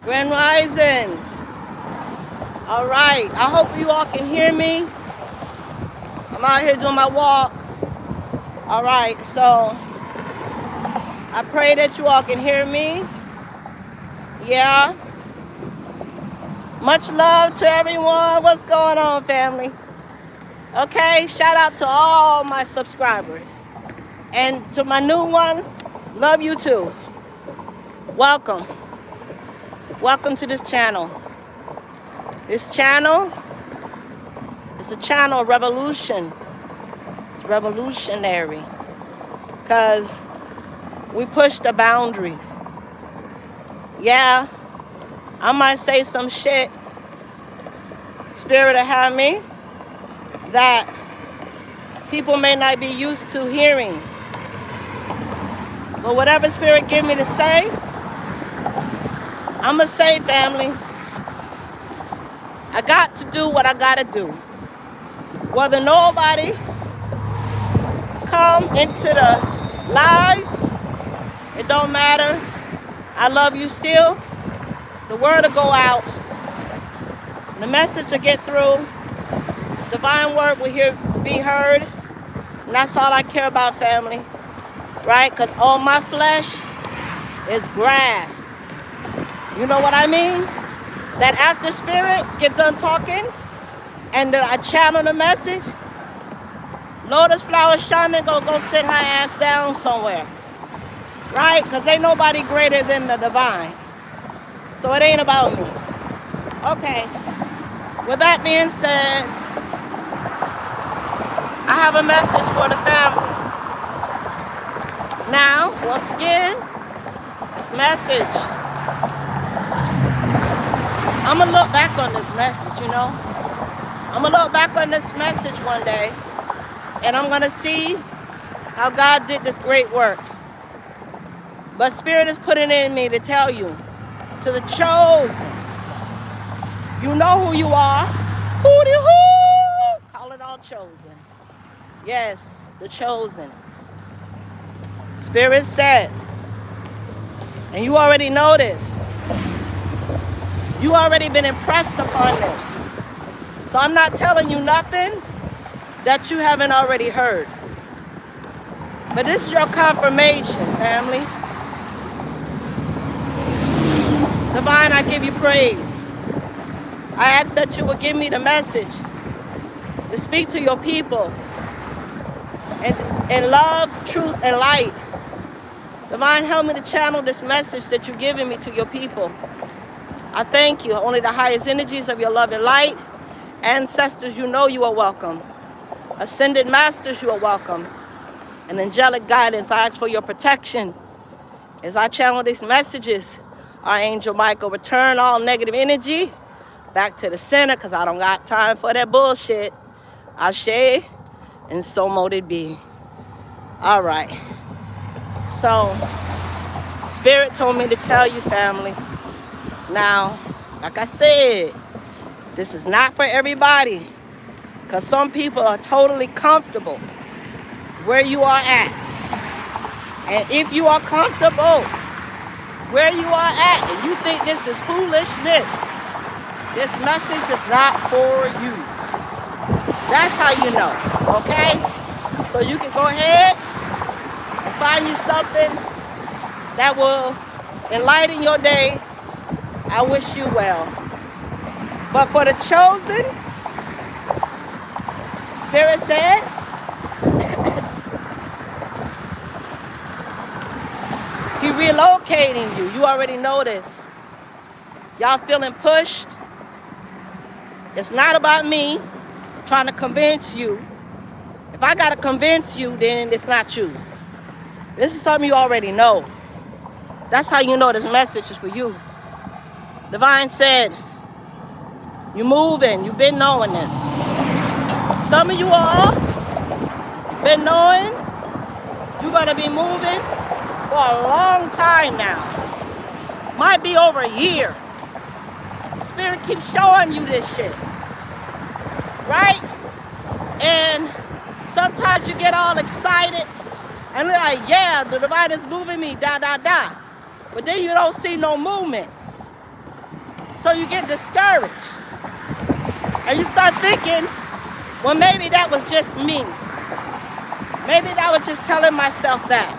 Grand Rising. All right. I hope you all can hear me. I'm out here doing my walk. All right. So I pray that you all can hear me. Yeah. Much love to everyone. What's going on, family? Okay. Shout out to all my subscribers. And to my new ones, love you too. Welcome. Welcome to this channel. This channel is a channel of revolution. It's revolutionary because we push the boundaries. Yeah, I might say some shit, Spirit will have me, that people may not be used to hearing. But whatever Spirit give me to say, I'ma say, family. I got to do what I gotta do. Whether nobody come into the live, it don't matter. I love you still. The word will go out. The message will get through. Divine word will be heard. And that's all I care about, family. Right? Because all my flesh is grass. You know what I mean? That after Spirit get done talking and then I channel the message, Lotus Flower Shaman go sit her ass down somewhere. Right? Because ain't nobody greater than the divine. So it ain't about me. Okay. With that being said, I have a message for the family. Now, once again, this message. I'm going to look back on this message, you know. I'm going to look back on this message one day, and I'm going to see how God did this great work. But Spirit is putting in me to tell you, to the chosen, you know who you are. Hooty-hoo! Call it all chosen. Yes, the chosen. Spirit said, and you already know this. You already been impressed upon this. So I'm not telling you nothing that you haven't already heard. But this is your confirmation, family. Divine, I give you praise. I ask that you will give me the message to speak to your people in love, truth, and light. Divine, help me to channel this message that you're giving me to your people. I thank you. Only the highest energies of your love and light. Ancestors, you know you are welcome. Ascended masters, you are welcome. And angelic guidance, I ask for your protection. As I channel these messages, Archangel Michael, return all negative energy back to the center, because I don't got time for that bullshit. Ashe, and so mote it be. All right. So, Spirit told me to tell you, family. Now, like I said, this is not for everybody, because some people are totally comfortable where you are at. And if you are comfortable where you are at and you think this is foolishness, this message is not for you. That's how you know, okay? So you can go ahead and find you something that will enlighten your day. I wish you well. But for the chosen, Spirit said, He relocating you. You already know this. Y'all feeling pushed? It's not about me trying to convince you. If I gotta convince you, then it's not you. This is something you already know. That's how you know this message is for you. Divine said, you moving, you've been knowing this. Some of you all been knowing you're gonna be moving for a long time now. Might be over a year. Spirit keeps showing you this shit. Right? And sometimes you get all excited and you're like, yeah, the divine is moving me, da, da, da. But then you don't see no movement. So you get discouraged. And you start thinking, well, maybe that was just me. Maybe that was just telling myself that.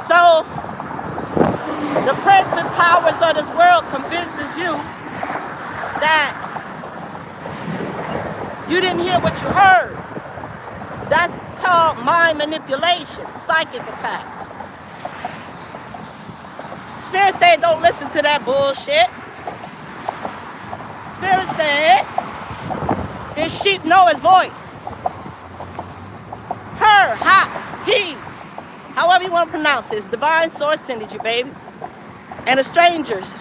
So the prince and powers of this world convinces you that you didn't hear what you heard. That's called mind manipulation, psychic attacks. Spirit said, don't listen to that bullshit. Spirit said, his sheep know his voice. Her, ha, he, however you want to pronounce it, divine source energy, baby. And the strangers,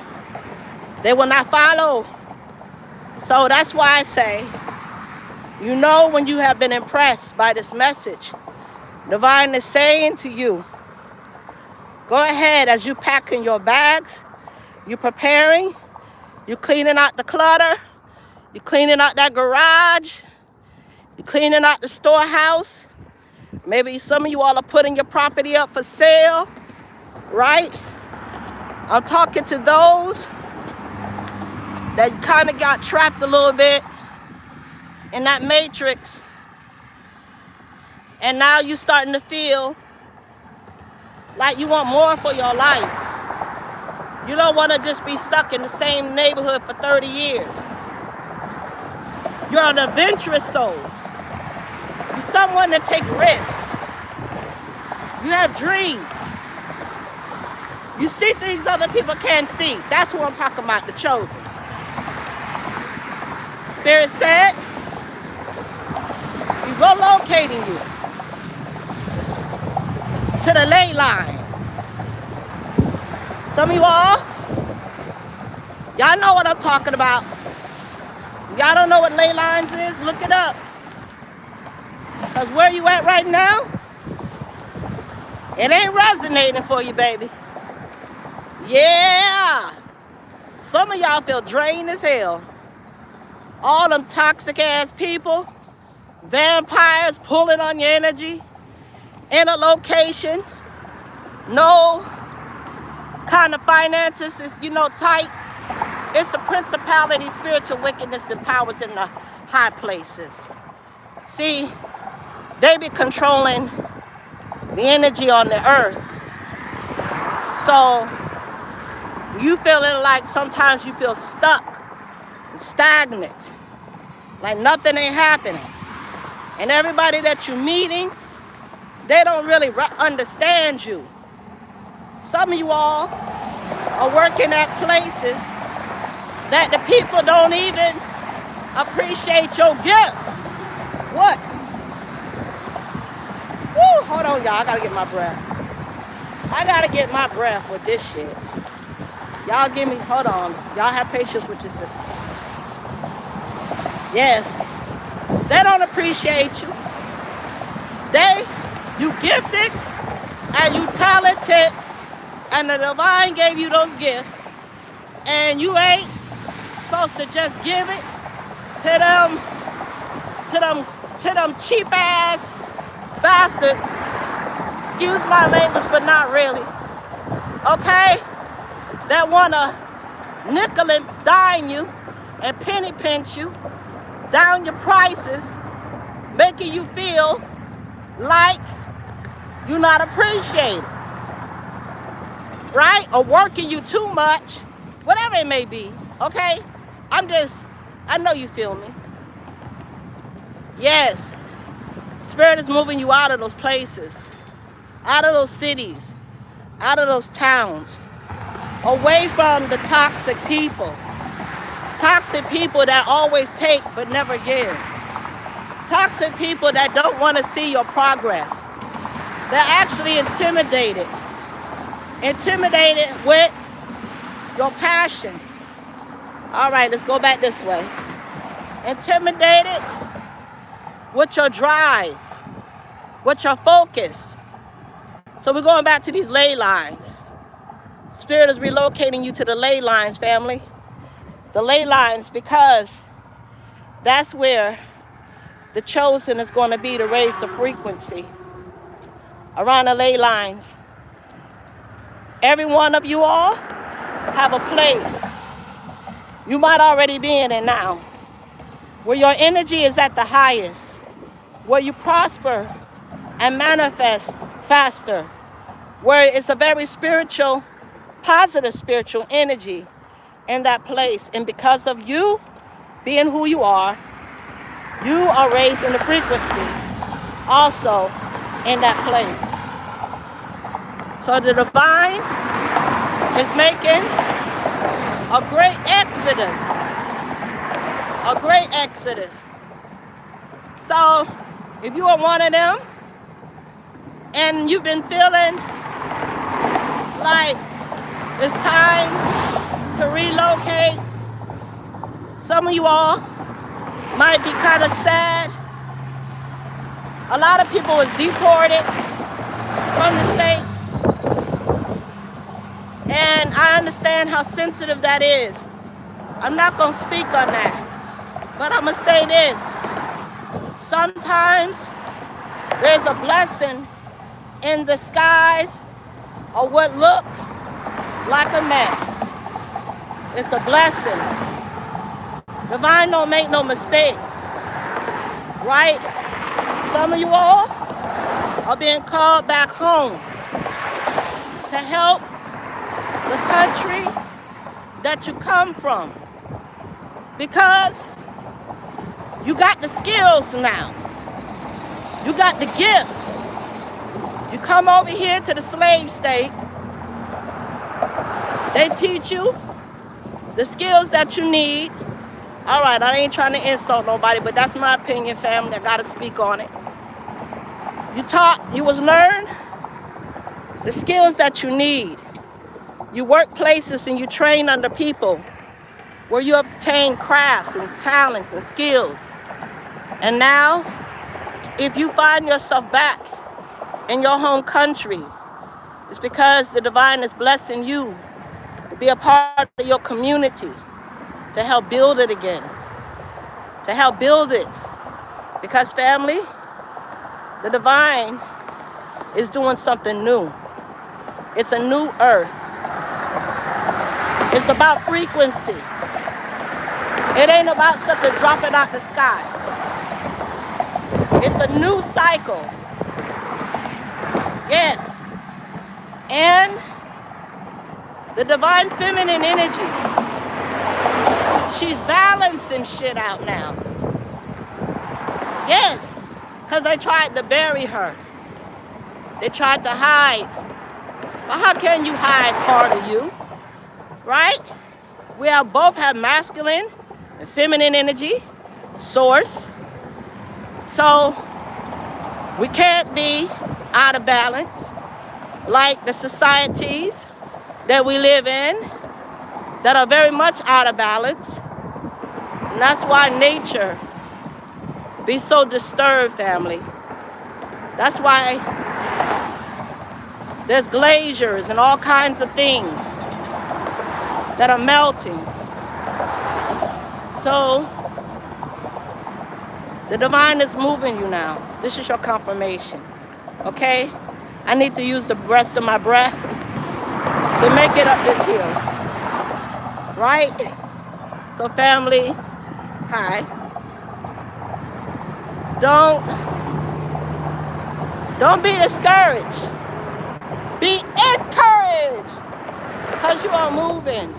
they will not follow. So that's why I say, you know when you have been impressed by this message. Divine is saying to you, go ahead as you packing your bags, you preparing, you cleaning out the clutter, you cleaning out that garage, you cleaning out the storehouse. Maybe some of you all are putting your property up for sale, right? I'm talking to those that kind of got trapped a little bit in that matrix. And now you're starting to feel like you want more for your life. You don't want to just be stuck in the same neighborhood for 30 years. You're an adventurous soul. You're someone that takes risks. You have dreams. You see things other people can't see. That's what I'm talking about, the chosen. Spirit said, He's relocating you to the ley lines. Some of you all, y'all know what I'm talking about. Y'all don't know what ley lines is? Look it up. Because where you at right now, it ain't resonating for you, baby. Yeah. Some of y'all feel drained as hell. All them toxic ass people, vampires pulling on your energy, in a location, no kind of finances is, tight. It's the principality, spiritual wickedness, and powers in the high places. See, they be controlling the energy on the earth. So you feeling like sometimes you feel stuck, stagnant, like nothing ain't happening. And everybody that you're meeting, they don't really understand you. Some of you all are working at places that the people don't even appreciate your gift. What? Woo, hold on, y'all. I gotta get my breath. I gotta get my breath with this shit. Y'all give me, hold on. Y'all have patience with your sister. Yes. They don't appreciate you. You gifted and you talented, and the divine gave you those gifts, and you ain't supposed to just give it to them cheap ass bastards. Excuse my language, but not really. Okay? That wanna nickel and dime you and penny pinch you, down your prices, making you feel like you're not appreciated, right? Or working you too much, whatever it may be, okay? I know you feel me. Yes, Spirit is moving you out of those places, out of those cities, out of those towns, away from the toxic people that always take but never give, toxic people that don't want to see your progress. They're actually intimidated with your passion. All right, let's go back this way. Intimidated with your drive, with your focus. So we're going back to these ley lines. Spirit is relocating you to the ley lines, family. The ley lines, because that's where the chosen is going to be to raise the frequency. Around the ley lines. Every one of you all have a place You might already be in it now. Where your energy is at the highest. Where you prosper and manifest faster. Where it's a very spiritual, positive spiritual energy in that place. And because of you being who you are raising the frequency also in that place. So the divine is making a great exodus. A great exodus. So if you are one of them and you've been feeling like it's time to relocate, some of you all might be kind of sad. A lot of people was deported from the States. And I understand how sensitive that is. I'm not going to speak on that. But I'm going to say this. Sometimes there's a blessing in disguise of what looks like a mess. It's a blessing. Divine don't make no mistakes. Right? Some of you all are being called back home to help the country that you come from, because you got the skills now. You got the gifts. You come over here to the slave state. They teach you the skills that you need. All right, I ain't trying to insult nobody, but that's my opinion, family. I got to speak on it. You was learned the skills that you need. You work places and you train under people where you obtain crafts and talents and skills. And now, if you find yourself back in your home country, it's because the divine is blessing you to be a part of your community, to help build it again, to help build it. Because family, the divine is doing something new. It's a new earth. It's about frequency. It ain't about something dropping out the sky. It's a new cycle. Yes. And the divine feminine energy, she's balancing shit out now. Yes, because they tried to bury her. They tried to hide. But how can you hide part of you? Right? We both have masculine and feminine energy source. So we can't be out of balance like the societies that we live in that are very much out of balance. And that's why nature be so disturbed, family. That's why there's glaciers and all kinds of things that are melting. So the divine is moving you now. This is your confirmation. Okay? I need to use the rest of my breath to make it up this hill. Right? So family, hi. Don't be discouraged. Be encouraged. Because you are moving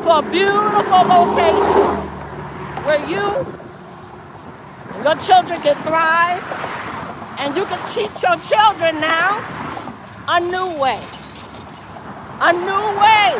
to a beautiful location where you and your children can thrive, and you can teach your children now a new way. A new way.